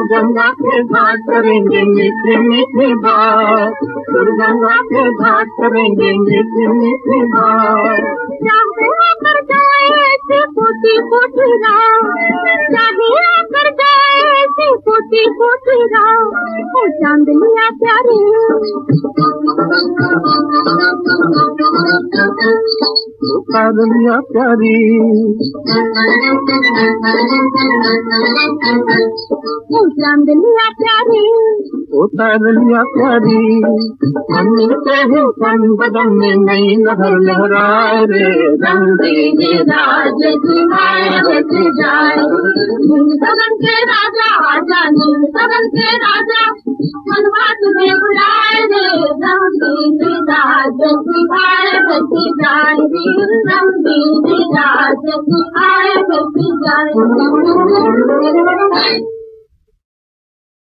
गंगा के घाट करेंगे मीठे मीठे बात, गंगा के घाट करेंगे मीठे मीठे बात। चाहे आकर जाए ऐसे पोती पोती राम, चाहे आकर जाए ऐसे पोती पोती राम, ओ चांदनिया प्यारी चांदनिया प्यारी चांदनिया प्यारी ओ चांदनिया प्यारी, हम मिलते हैं तन बदन में नई लहर लहराए रे, रंगीली राज की आरती जाए। सदन के राजा आजा, सदन के राजा मनवा तुझे बुलाए रे, रंगीली राज की आरती जाए, रंगीली राज की आरती जाए।